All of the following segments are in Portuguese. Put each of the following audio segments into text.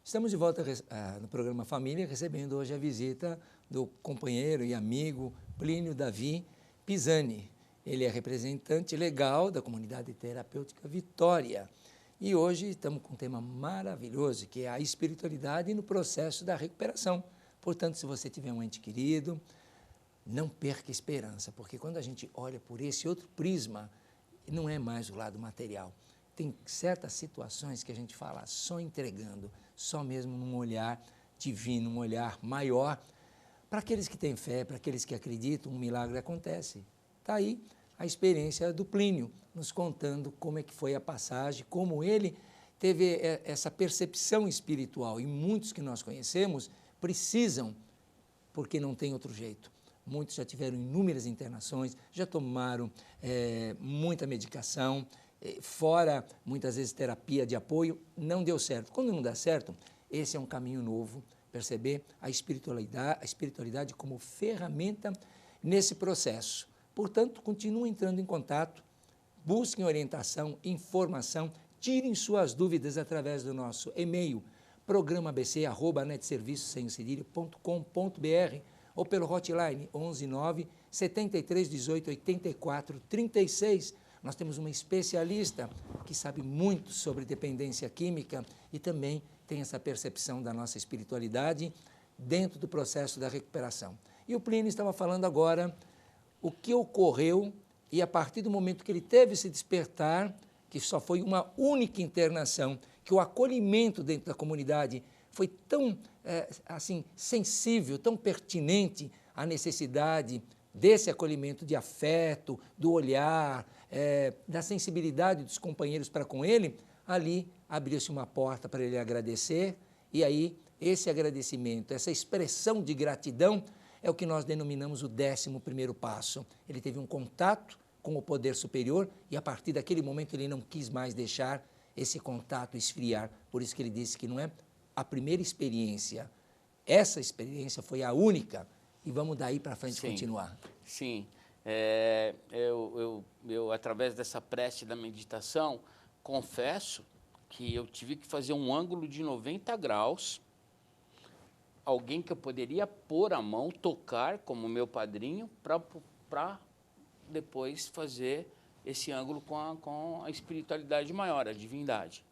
Estamos de volta no programa Família, recebendo hoje a visita do companheiro e amigo Plínio Davi Pisani. Ele é representante legal da comunidade terapêutica Vitória. E hoje estamos com um tema maravilhoso, que é a espiritualidade no processo da recuperação. Portanto, se você tiver um ente querido, não perca a esperança, porque quando a gente olha por esse outro prisma, não é mais o lado material. Tem certas situações que a gente fala só entregando, só mesmo num olhar divino, um olhar maior. Para aqueles que têm fé, para aqueles que acreditam, um milagre acontece. Está aí a experiência do Plínio, nos contando como é que foi a passagem, como ele teve essa percepção espiritual. E muitos que nós conhecemos precisam, porque não tem outro jeito. Muitos já tiveram inúmeras internações, já tomaram muita medicação, fora muitas vezes terapia de apoio, não deu certo. Quando não dá certo, esse é um caminho novo, perceber a espiritualidade como ferramenta nesse processo. Portanto, continuem entrando em contato, busquem orientação, informação, tirem suas dúvidas através do nosso e-mail, programabc@netserviço.com.br ou pelo hotline 119 73 18 84 36. Nós temos uma especialista que sabe muito sobre dependência química e também tem essa percepção da nossa espiritualidade dentro do processo da recuperação. E o Plínio estava falando agora o que ocorreu e a partir do momento que ele teve esse despertar, que só foi uma única internação, que o acolhimento dentro da comunidade foi tão sensível, tão pertinente à necessidade desse acolhimento de afeto, do olhar, da sensibilidade dos companheiros para com ele, ali abriu-se uma porta para ele agradecer, e aí esse agradecimento, essa expressão de gratidão é o que nós denominamos o 11º passo. Ele teve um contato com o poder superior e a partir daquele momento ele não quis mais deixar esse contato esfriar, por isso que ele disse que não é a primeira experiência, essa experiência foi a única, e vamos daí para frente continuar. Sim, eu através dessa prece da meditação, confesso que eu tive que fazer um ângulo de 90 graus, alguém que eu poderia pôr a mão, tocar como meu padrinho, para depois fazer esse ângulo com a espiritualidade maior, a divindade,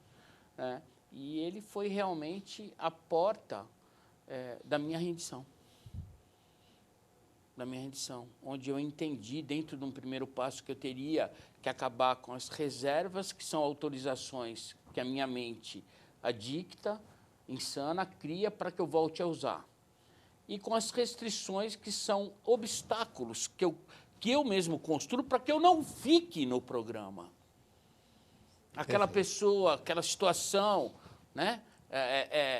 né? E ele foi realmente a porta da minha rendição. Onde eu entendi, dentro de um primeiro passo, que eu teria que acabar com as reservas, que são autorizações que a minha mente adicta, insana, cria para que eu volte a usar. E com as restrições, que são obstáculos que eu mesmo construo para que eu não fique no programa. Aquela pessoa, aquela situação, né?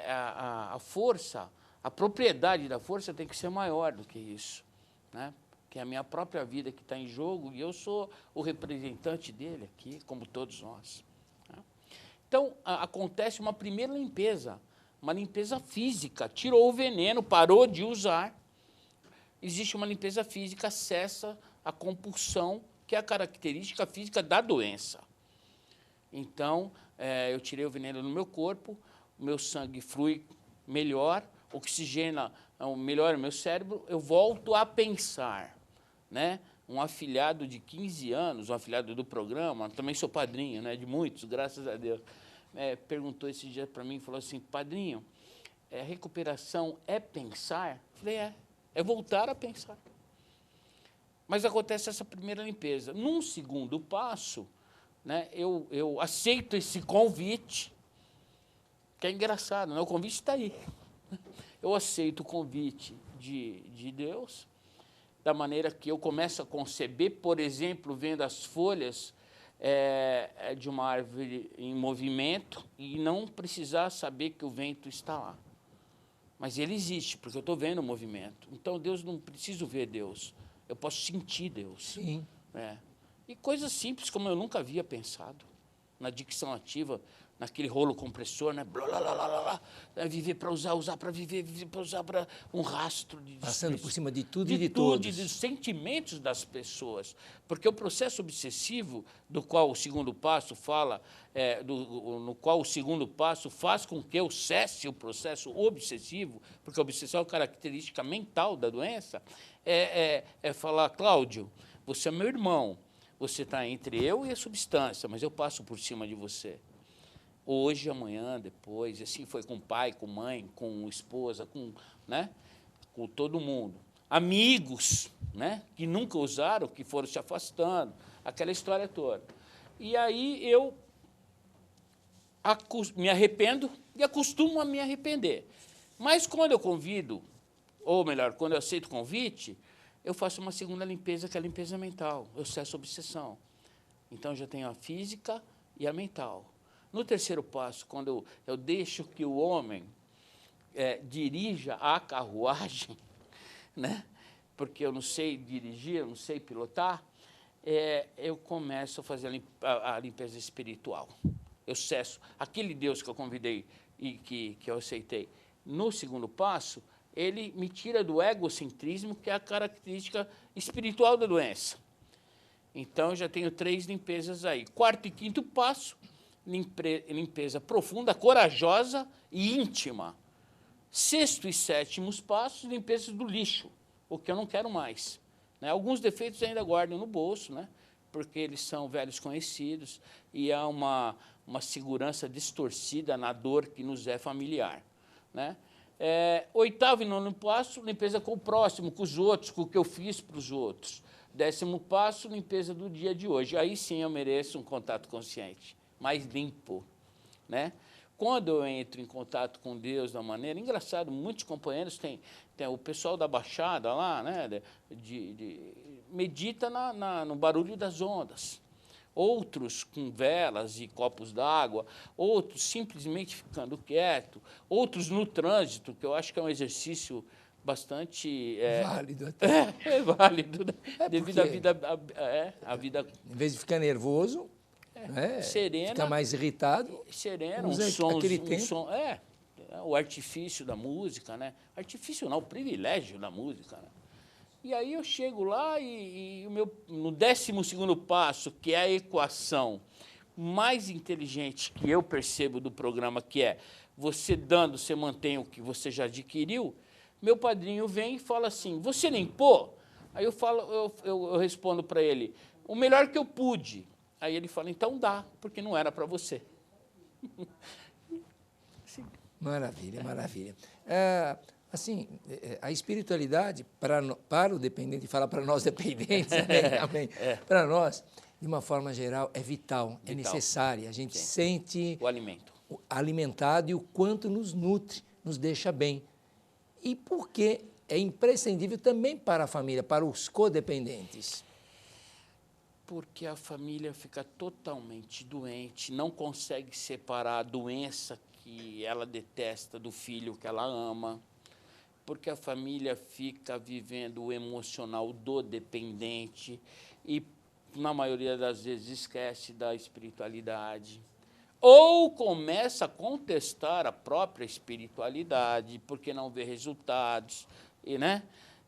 A força, a propriedade da força tem que ser maior do que isso, né? Que é a minha própria vida que está em jogo e eu sou o representante dele aqui, como todos nós, né? Então, acontece uma primeira limpeza, uma limpeza física, tirou o veneno, parou de usar. Existe uma limpeza física, cessa a compulsão, que é a característica física da doença. Então, eu tirei o veneno no meu corpo, o meu sangue flui melhor, oxigena melhor o meu cérebro, eu volto a pensar, né? Um afilhado de 15 anos, um afilhado do programa, também sou padrinho, né, de muitos, graças a Deus, perguntou esse dia para mim, falou assim, padrinho, recuperação é pensar? Eu falei, é voltar a pensar. Mas acontece essa primeira limpeza. Num segundo passo, né, eu aceito esse convite, que é engraçado, né? O convite está aí. Eu aceito o convite de Deus, da maneira que eu começo a conceber, por exemplo, vendo as folhas de uma árvore em movimento e não precisar saber que o vento está lá. Mas ele existe, porque eu estou vendo o movimento. Então, Deus, não preciso ver Deus, eu posso sentir Deus. Sim. E coisas simples, como eu nunca havia pensado, na dicção ativa, naquele rolo compressor, né? Blá, blá, blá, blá, blá, né? Viver para usar, usar para viver, viver para usar para um rastro de Passando por cima de tudo de e de tudo, todos. dos sentimentos das pessoas. Porque o processo obsessivo, do qual o segundo passo fala, no qual o segundo passo faz com que eu cesse o processo obsessivo, porque a obsessão é uma característica mental da doença, é falar, Cláudio, você é meu irmão, você está entre eu e a substância, mas eu passo por cima de você. Hoje, amanhã, depois, e assim foi com pai, com mãe, com esposa, né, com todo mundo. Amigos, né, que nunca usaram, que foram se afastando, aquela história toda. E aí eu me arrependo e acostumo a me arrepender. Mas quando eu convido, ou melhor, quando eu aceito o convite, eu faço uma segunda limpeza, que é a limpeza mental. Eu cesso a obsessão. Então, eu já tenho a física e a mental. No terceiro passo, quando eu deixo que o homem dirija a carruagem, né? Porque eu não sei dirigir, eu não sei pilotar, eu começo a fazer a limpeza espiritual. Eu cesso. Aquele Deus que eu convidei e que eu aceitei no segundo passo, ele me tira do egocentrismo, que é a característica espiritual da doença. Então, eu já tenho 3 limpezas aí. Quarto e quinto passo, limpeza profunda, corajosa e íntima. Sexto e sétimo passos, limpeza do lixo, o que eu não quero mais. Né? Alguns defeitos ainda guardo no bolso, né? Porque eles são velhos conhecidos e há uma segurança distorcida na dor que nos é familiar. Né? Oitavo e nono passo, limpeza com o próximo, com os outros, com o que eu fiz para os outros. 10º passo, limpeza do dia de hoje. Aí sim eu mereço um contato consciente, mais limpo. Né? Quando eu entro em contato com Deus da maneira... Engraçado, muitos companheiros tem o pessoal da Baixada lá, né, medita no barulho das ondas. Outros com velas e copos d'água, outros simplesmente ficando quieto, outros no trânsito, que eu acho que é um exercício bastante... válido até. Válido, né? Devido à vida... Em vez de ficar nervoso, serena, ficar mais irritado, serena, usa aquele tempo. O artifício da música, né? Artifício não, o privilégio da música, né? E aí eu chego lá no 12º passo, que é a equação mais inteligente que eu percebo do programa, que é você dando, você mantém o que você já adquiriu, meu padrinho vem e fala assim, você limpou? Aí eu respondo para ele, o melhor que eu pude. Aí ele fala, então dá, porque não era para você. Maravilha, maravilha. Assim, a espiritualidade, para o dependente, fala para nós dependentes também, para nós, de uma forma geral, é vital, é necessária. A gente sente o alimento. Alimentado e o quanto nos nutre, nos deixa bem. E por que é imprescindível também para a família, para os codependentes? Porque a família fica totalmente doente, não consegue separar a doença que ela detesta do filho que ela ama, porque a família fica vivendo o emocional do dependente e, na maioria das vezes, esquece da espiritualidade. Ou começa a contestar a própria espiritualidade, porque não vê resultados, né?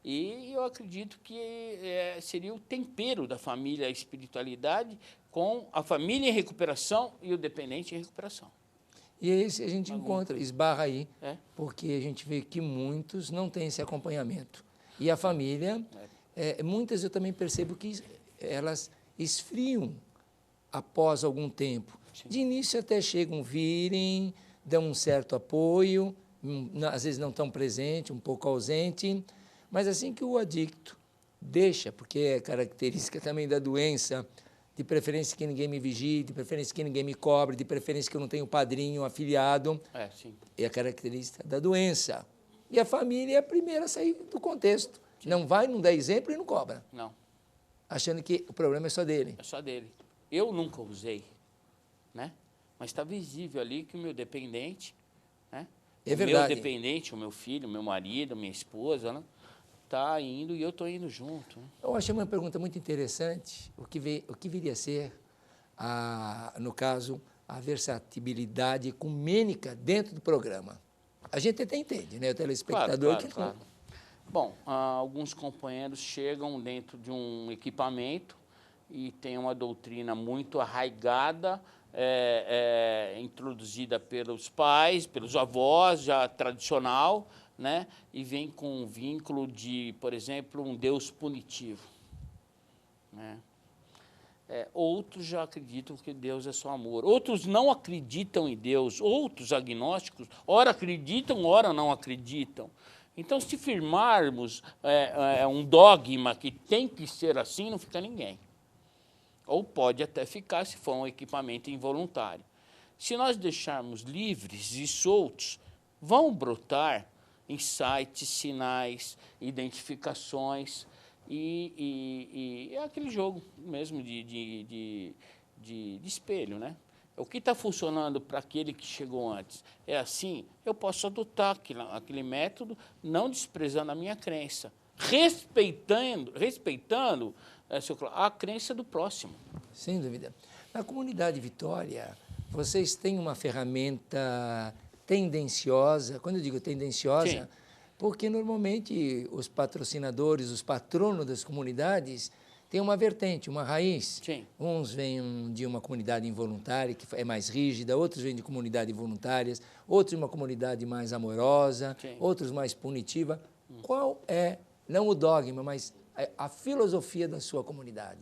E eu acredito que seria o tempero da família, a espiritualidade, com a família em recuperação e o dependente em recuperação. E é esse a gente encontra, esbarra aí, porque a gente vê que muitos não têm esse acompanhamento. E a família, muitas eu também percebo que elas esfriam após algum tempo. Sim. De início até chegam, virem, dão um certo apoio, às vezes não tão presente, um pouco ausente, mas assim que o adicto deixa, porque é característica também da doença, de preferência que ninguém me vigie, de preferência que ninguém me cobre, de preferência que eu não tenho padrinho, afiliado, é a característica da doença. E a família é a primeira a sair do contexto. Sim. Não vai, não dá exemplo e não cobra. Não. Achando que o problema é só dele. É só dele. Eu nunca usei, né? Mas está visível ali que o meu dependente, né? É verdade. O meu dependente, o meu filho, o meu marido, minha esposa, né? Está indo e eu estou indo junto. Né? Eu achei uma pergunta muito interessante, o que viria a ser, no caso, a versatilidade ecumênica dentro do programa. A gente até entende, né? O telespectador que Claro. Bom, alguns companheiros chegam dentro de um equipamento e tem uma doutrina muito arraigada, introduzida pelos pais, pelos avós, já tradicional, né? E vem com um vínculo de, por exemplo, um Deus punitivo, né? Outros já acreditam que Deus é só amor. Outros não acreditam em Deus. Outros agnósticos, ora acreditam, ora não acreditam. Então, se firmarmos um dogma que tem que ser assim, não fica ninguém. Ou pode até ficar se for um equipamento involuntário. Se nós deixarmos livres e soltos, vão brotar insights, sinais, identificações, e é aquele jogo mesmo de espelho, né? O que está funcionando para aquele que chegou antes é assim, eu posso adotar aquele método, não desprezando a minha crença, respeitando a crença do próximo. Sem dúvida. Na comunidade Vitória, vocês têm uma ferramenta tendenciosa, quando eu digo tendenciosa, Sim. Porque normalmente os patrocinadores, os patronos das comunidades têm uma vertente, uma raiz. Sim. Uns vêm de uma comunidade involuntária, que é mais rígida, outros vêm de comunidades voluntárias, outros de uma comunidade mais amorosa, Sim. outros mais punitiva. Qual é, não o dogma, mas a filosofia da sua comunidade?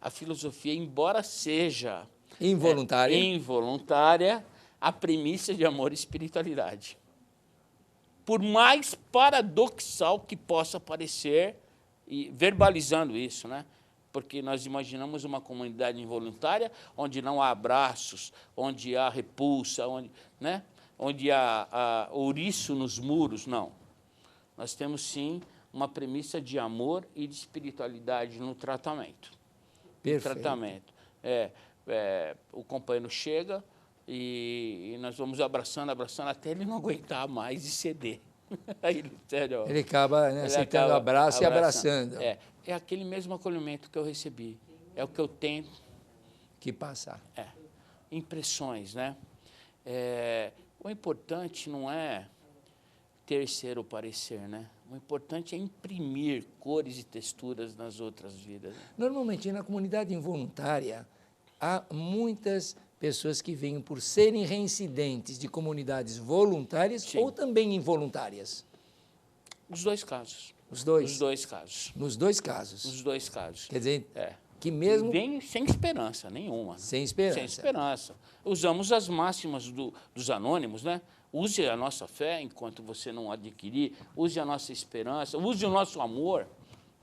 A filosofia, embora seja involuntária, a premissa de amor e espiritualidade. Por mais paradoxal que possa parecer, e verbalizando isso, né? Porque nós imaginamos uma comunidade involuntária onde não há abraços, onde há repulsa, onde há ouriço nos muros, não. Nós temos, sim, uma premissa de amor e de espiritualidade no tratamento. Perfeito. No tratamento. O companheiro chega e nós vamos abraçando até ele não aguentar mais e ceder. Aí, ele acaba aceitando o abraço e abraçando. É aquele mesmo acolhimento que eu recebi. É o que eu tenho que passar. Impressões, né? O importante não é terceiro parecer, né? O importante é imprimir cores e texturas nas outras vidas. Normalmente, na comunidade involuntária, há muitas pessoas que vêm por serem reincidentes de comunidades voluntárias. Sim. Ou também involuntárias? Os dois casos. Os dois? Os dois casos. Nos dois casos? Os dois casos. Quer dizer, que mesmo... Vem sem esperança nenhuma. Sem esperança. Sem esperança. Usamos as máximas dos anônimos, né? Use a nossa fé enquanto você não adquirir, use a nossa esperança, use o nosso amor,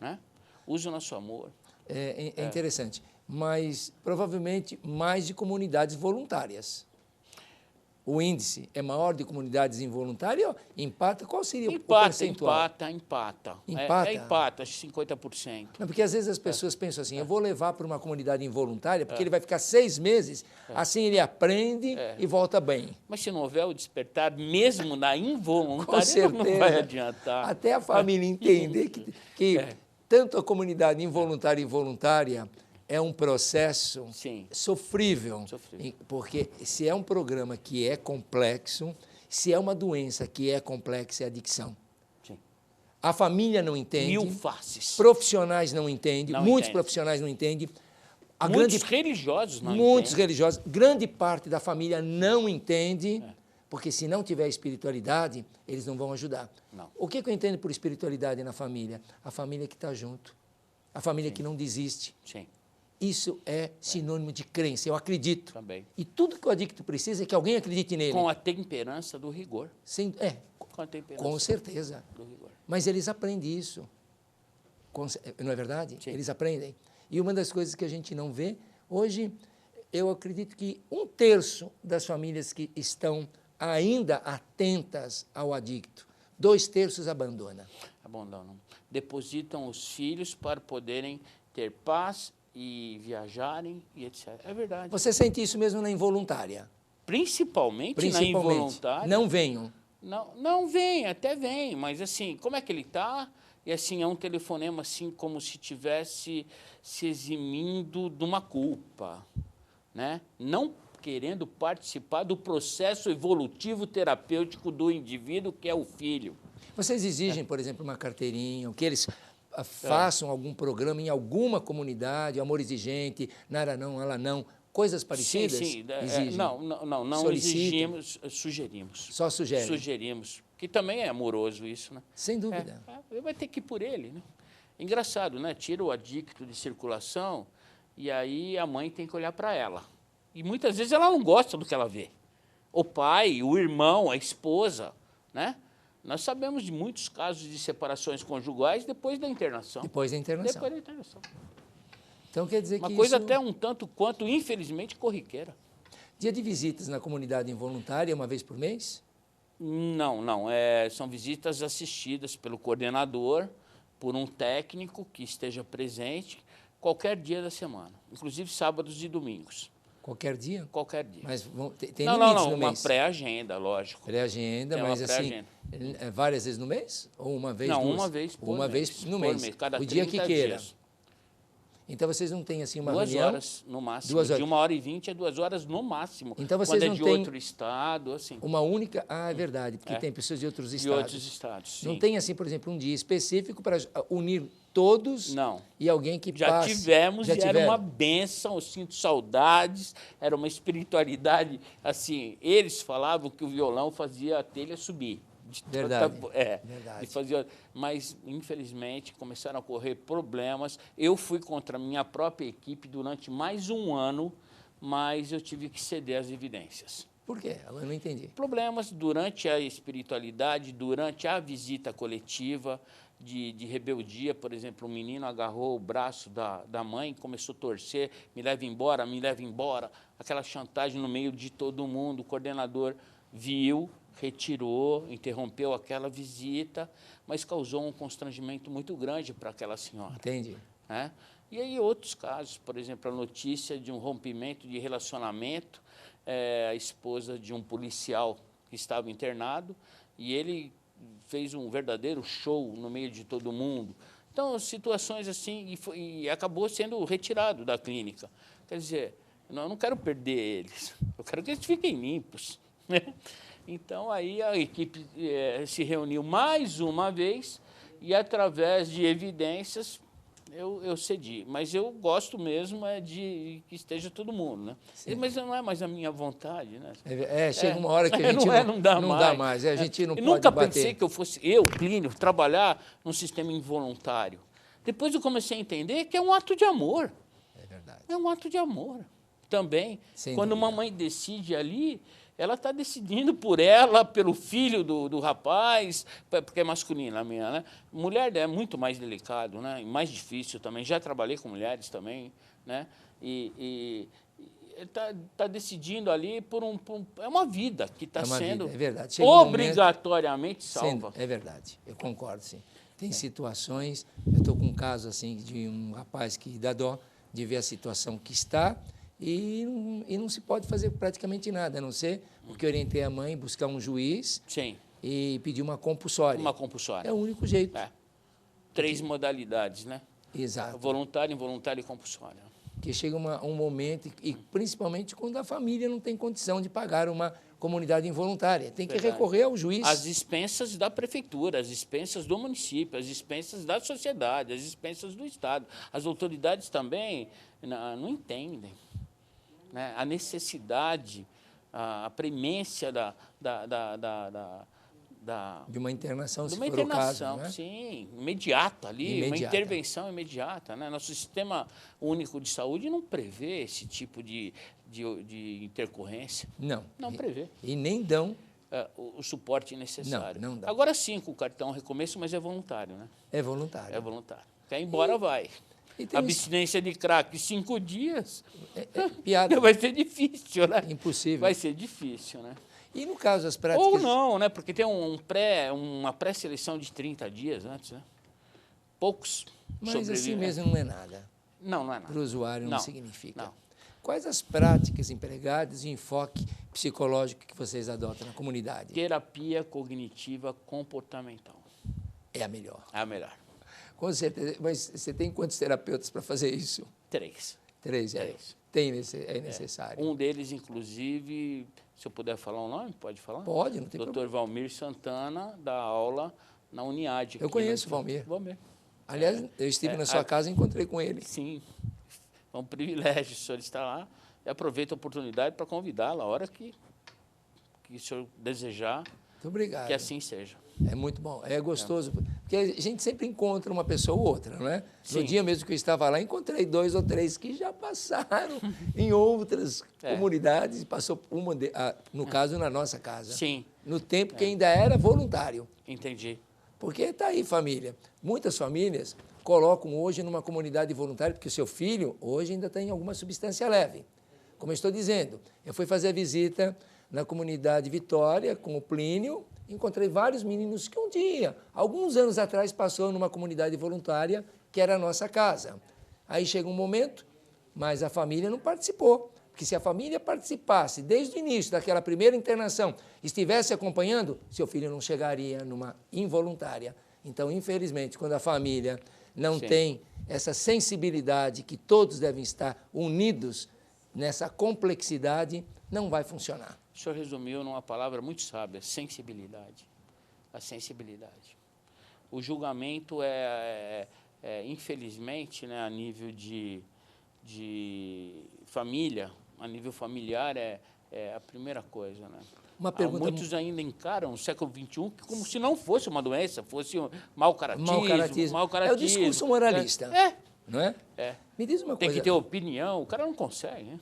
né? Use o nosso amor. É interessante. Mas provavelmente mais de comunidades voluntárias. O índice é maior de comunidades involuntárias? Empata? Qual seria o percentual? Empata. Empata, acho que 50%. Não, porque às vezes as pessoas pensam assim, eu vou levar para uma comunidade involuntária, porque ele vai ficar 6 meses, assim ele aprende e volta bem. Mas se não houver o despertar, mesmo na involuntária, com certeza, não vai adiantar. Até a família entender que tanto a comunidade involuntária e voluntária é um processo sofrível, porque se é um programa que é complexo, se é uma doença que é complexa, é a adicção. Sim. A família não entende. 1000 faces. Profissionais não entendem, muitos profissionais não entendem. Muitos religiosos não entendem. Muitos religiosos, grande parte da família não entende, porque se não tiver espiritualidade, eles não vão ajudar. Não. O que eu entendo por espiritualidade na família? A família que está junto, a família que não desiste. Sim. Isso é sinônimo de crença, eu acredito. Também. E tudo que o adicto precisa é que alguém acredite nele. Com a temperança do rigor. Com a temperança. Com certeza. Do rigor. Mas eles aprendem isso. Não é verdade? Sim. Eles aprendem. E uma das coisas que a gente não vê, hoje, eu acredito que 1/3 das famílias que estão ainda atentas ao adicto, 2/3 abandonam. Abandonam. Depositam os filhos para poderem ter paz e viajarem e etc. É verdade. Você sente isso mesmo na involuntária? Principalmente na involuntária. Não venham. Não vem, até vem, mas assim, como é que ele está? E assim, é um telefonema assim, como se estivesse se eximindo de uma culpa, né? Não querendo participar do processo evolutivo terapêutico do indivíduo, que é o filho. Vocês exigem, por exemplo, uma carteirinha, que eles façam algum programa em alguma comunidade, Amor Exigente, Nara Não, Ela Não, coisas parecidas? Sim. Exigem. Não exigimos, sugerimos. Só sugerem? Sugerimos, que também é amoroso isso, né? Sem dúvida. Vai ter que ir por ele, né? Engraçado, né? Tira o adicto de circulação e aí a mãe tem que olhar para ela. E muitas vezes ela não gosta do que ela vê. O pai, o irmão, a esposa, né? Nós sabemos de muitos casos de separações conjugais depois da internação. Depois da internação. Depois da internação. Então quer dizer Uma que coisa isso... até um tanto quanto, infelizmente, corriqueira. Dia de visitas na comunidade involuntária, uma vez por mês? Não. São visitas assistidas pelo coordenador, por um técnico que esteja presente, qualquer dia da semana, inclusive sábados e domingos. Qualquer dia? Qualquer dia. Mas tem limites no mês? Uma pré-agenda, lógico. Pré-agenda, mas assim, várias vezes no mês? Ou uma vez, não, duas? Uma vez por mês. Uma vez no mês. Cada o dia que queira. Dias. Então vocês não têm assim uma 2 reunião? horas no máximo. 2 horas. De 1h20 a 2 horas no máximo. Então vocês quando não é de têm outro estado, assim. uma única... Ah, é verdade, porque tem pessoas de outros estados. De outros estados, sim. Não tem assim, por exemplo, um dia específico para unir todos? Não. E alguém que Já passe? tivemos, e era uma bênção, eu sinto saudades, era uma espiritualidade, assim, eles falavam que o violão fazia a telha subir. Verdade. Verdade. E fazia, mas, infelizmente, começaram a ocorrer problemas. Eu fui contra a minha própria equipe durante mais um ano, mas eu tive que ceder às evidências. Por quê? Eu não entendi. Problemas durante a espiritualidade, durante a visita coletiva, de rebeldia. Por exemplo, um menino agarrou o braço da mãe, começou a torcer, me leva embora, aquela chantagem no meio de todo mundo. O coordenador viu, retirou, interrompeu aquela visita, mas causou um constrangimento muito grande para aquela senhora. Entendi. Né? E aí outros casos, por exemplo, a notícia de um rompimento de relacionamento, a esposa de um policial que estava internado, e ele fez um verdadeiro show no meio de todo mundo. Então, situações assim, e acabou sendo retirado da clínica. Quer dizer, eu não quero perder eles, eu quero que eles fiquem limpos, né? Então, aí a equipe se reuniu mais uma vez e, através de evidências, eu cedi. Mas eu gosto mesmo de que esteja todo mundo, né? Mas não é mais a minha vontade, né? Chega uma hora que a gente não dá mais. A gente não pode nunca bater. Pensei que Plínio, trabalhar num sistema involuntário. Depois eu comecei a entender que é um ato de amor. É verdade. É um ato de amor também. Quando uma mãe decide ali, ela está decidindo por ela, pelo filho do rapaz, porque é masculina a minha, né? Mulher é muito mais delicado, né? E mais difícil também. Já trabalhei com mulheres também, né? E está decidindo ali é uma vida que está sendo obrigatoriamente salva. É verdade, eu concordo, sim. Tem situações, eu estou com um caso assim de um rapaz que dá dó de ver a situação que está, e não se pode fazer praticamente nada, a não ser porque eu orientei a mãe buscar um juiz. Sim. E pedir uma compulsória. Uma compulsória. É o único jeito. 3 modalidades, né? Exato. Voluntária, involuntária e compulsória. Que chega um momento, e principalmente quando a família não tem condição de pagar uma comunidade involuntária. Tem que recorrer ao juiz. As dispensas da prefeitura, as dispensas do município, as dispensas da sociedade, as dispensas do Estado. As autoridades também não entendem, né? A necessidade, a premência de uma internação, de se uma for internação, o caso, né? Sim, imediata ali, uma intervenção imediata, né? Nosso sistema único de saúde não prevê esse tipo de intercorrência. Não prevê. E nem dão o suporte necessário. Não dá. Agora sim, com o cartão recomeço, mas é voluntário, né? É voluntário. É voluntário. Quer ir embora, vai. Abstinência de crack 5 dias. Piada. Vai ser difícil, né? Impossível. Vai ser difícil, né? E no caso das práticas... Ou não, né? Porque tem uma pré-seleção de 30 dias antes, né? Poucos sobrevivem. Mas assim mesmo não é nada. Não é nada. Para o usuário não significa. Não. Quais as práticas empregadas e enfoque psicológico que vocês adotam na comunidade? Terapia cognitiva comportamental. É a melhor. É a melhor. Com certeza. Mas você tem quantos terapeutas para fazer isso? 3. 3, é. 3. é necessário. Um deles, inclusive, se eu puder falar o nome, pode falar? Pode, não tem problema. Dr. Valmir Santana dá aula na Uniad. Eu conheço o Valmir. Aliás, eu estive na sua casa e encontrei com ele. Sim, é um privilégio o senhor estar lá. E aproveito a oportunidade para convidá-lo a hora que o senhor desejar. Muito obrigado. Que assim seja. É muito bom, é gostoso, porque a gente sempre encontra uma pessoa ou outra, não é? Sim. No dia mesmo que eu estava lá, encontrei 2 ou 3 que já passaram em outras comunidades, passou no caso, na nossa casa. Sim. No tempo que ainda era voluntário. Entendi. Porque está aí, família. Muitas famílias colocam hoje numa comunidade voluntária, porque o seu filho hoje ainda tem alguma substância leve. Como eu estou dizendo, eu fui fazer a visita na comunidade Vitória com o Plínio, encontrei vários meninos que um dia, alguns anos atrás, passou numa comunidade voluntária que era a nossa casa. Aí chega um momento, mas a família não participou. Porque se a família participasse desde o início daquela primeira internação, estivesse acompanhando, seu filho não chegaria numa involuntária. Então, infelizmente, quando a família não tem essa sensibilidade que todos devem estar unidos nessa complexidade, não vai funcionar. O senhor resumiu numa palavra muito sábia, sensibilidade. A sensibilidade. O julgamento infelizmente, né, a nível de família, a nível familiar, é a primeira coisa. Né? Uma pergunta... Muitos ainda encaram o século XXI como se não fosse uma doença, fosse um mau caratismo. É o discurso moralista. Não é? Me diz uma coisa. Tem que ter opinião, o cara não consegue. Né?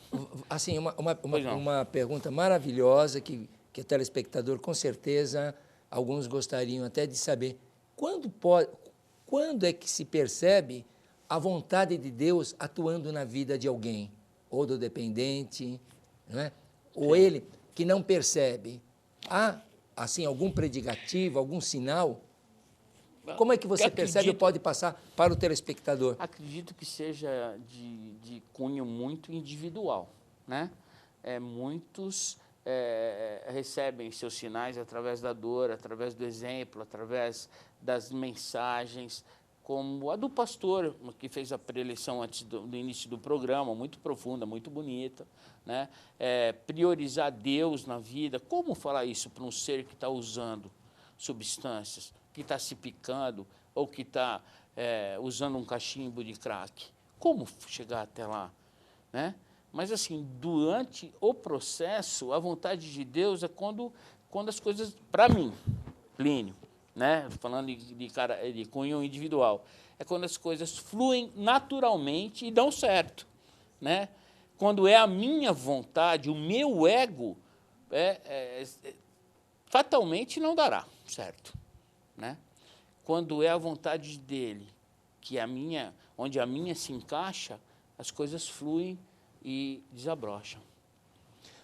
Assim, uma pergunta maravilhosa que o telespectador, com certeza, alguns gostariam até de saber. Quando é que se percebe a vontade de Deus atuando na vida de alguém? Ou do dependente, não é? Ou ele que não percebe. Há, assim, algum predicativo, algum sinal? Como é que você percebe ou pode passar para o telespectador? Acredito que seja de cunho muito individual. Né? Muitos recebem seus sinais através da dor, através do exemplo, através das mensagens, como a do pastor, que fez a preleção antes do início do programa, muito profunda, muito bonita. Né? Priorizar Deus na vida. Como falar isso para um ser que está usando substâncias, que está se picando ou que está usando um cachimbo de crack? Como chegar até lá? Né? Mas, assim, durante o processo, a vontade de Deus é quando as coisas, para mim, Plínio, né? Falando de cunho individual, é quando as coisas fluem naturalmente e dão certo. Né? Quando é a minha vontade, o meu ego, fatalmente não dará certo. Né? Quando é a vontade dele, que onde a minha se encaixa, as coisas fluem e desabrocham.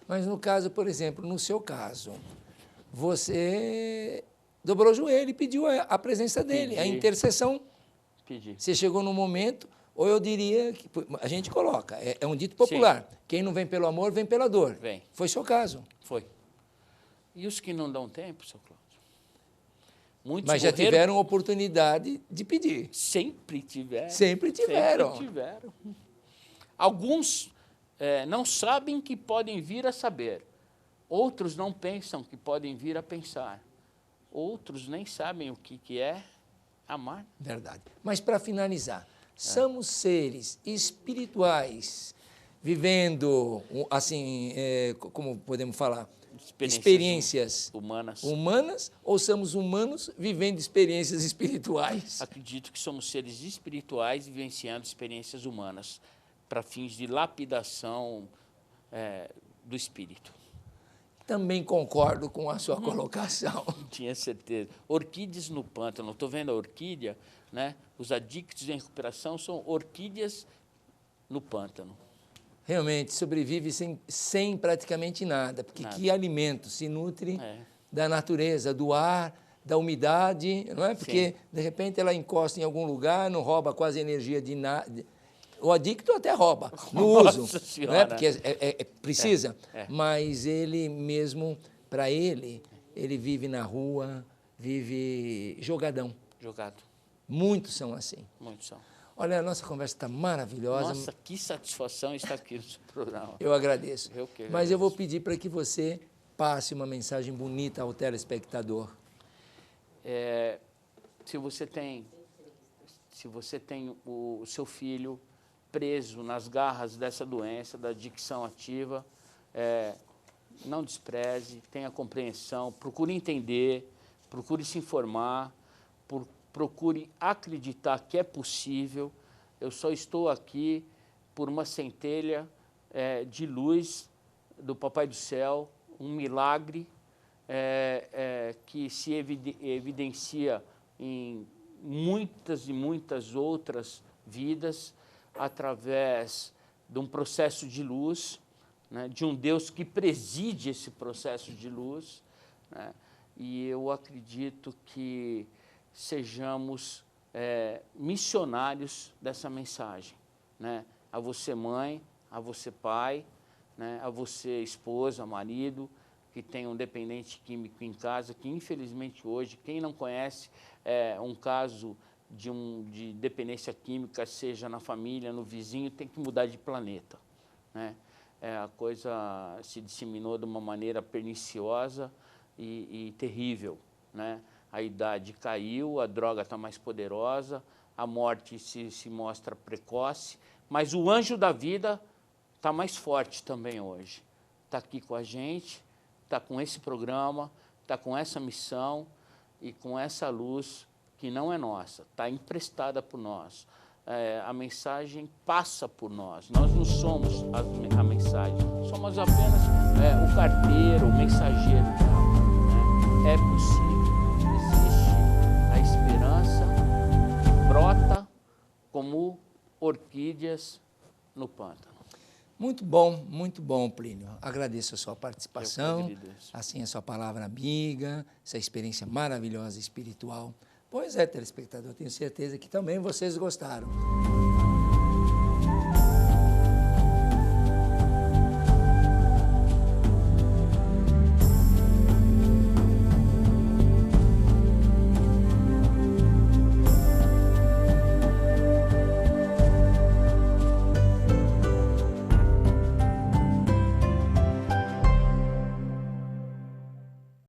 Mas no caso, por exemplo, no seu caso, você dobrou o joelho e pediu a presença dele, a intercessão. Pedi. Você chegou num momento, ou eu diria, que a gente coloca, é um dito popular, sim, quem não vem pelo amor, vem pela dor. Vem. Foi seu caso. Foi. E os que não dão tempo, seu Cláudio? Muitos mas já tiveram oportunidade de pedir. Sempre tiveram. Sempre tiveram. Sempre tiveram. Alguns não sabem que podem vir a saber. Outros não pensam que podem vir a pensar. Outros nem sabem o que é amar. Verdade. Mas, para finalizar, somos seres espirituais, vivendo, assim, como podemos falar, experiências humanas, ou somos humanos vivendo experiências espirituais? Acredito que somos seres espirituais vivenciando experiências humanas para fins de lapidação do espírito. Também concordo com a sua colocação. Tinha certeza. Orquídeas no pântano. Estou vendo a orquídea, né? Os adictos em recuperação são orquídeas no pântano. Realmente, sobrevive sem praticamente nada, porque que alimento se nutre da natureza, do ar, da umidade, não é? Porque, sim, de repente, ela encosta em algum lugar, não rouba quase energia de nada. O adicto até rouba, no uso, não é? Porque precisa, mas ele mesmo, para ele vive na rua, vive jogadão. Jogado. Muitos são assim. Muitos são. Olha, a nossa conversa está maravilhosa. Nossa, que satisfação estar aqui no seu programa. Eu agradeço. Eu que agradeço. Mas eu vou pedir para que você passe uma mensagem bonita ao telespectador. Se você tem o seu filho preso nas garras dessa doença, da adicção ativa, não despreze, tenha compreensão, procure entender, procure se informar, procure acreditar que é possível. Eu só estou aqui por uma centelha de luz do Papai do Céu, um milagre que se evidencia em muitas e muitas outras vidas através de um processo de luz, né, de um Deus que preside esse processo de luz, né, e eu acredito que sejamos missionários dessa mensagem, né, a você mãe, a você pai, né, a você esposa, marido, que tem um dependente químico em casa, que infelizmente hoje, quem não conhece um caso de dependência química, seja na família, no vizinho, tem que mudar de planeta, né? A coisa se disseminou de uma maneira perniciosa e terrível, né? A idade caiu, a droga está mais poderosa, a morte se mostra precoce, mas o anjo da vida está mais forte também hoje. Está aqui com a gente, está com esse programa, está com essa missão e com essa luz que não é nossa, está emprestada por nós. A mensagem passa por nós, nós não somos a mensagem, somos apenas o carteiro, o mensageiro dela, né? É possível, existe a esperança que brota como orquídeas no pântano. Muito bom, Plínio. Agradeço a sua participação, assim a sua palavra amiga, essa experiência maravilhosa espiritual. Pois é, telespectador, tenho certeza que também vocês gostaram.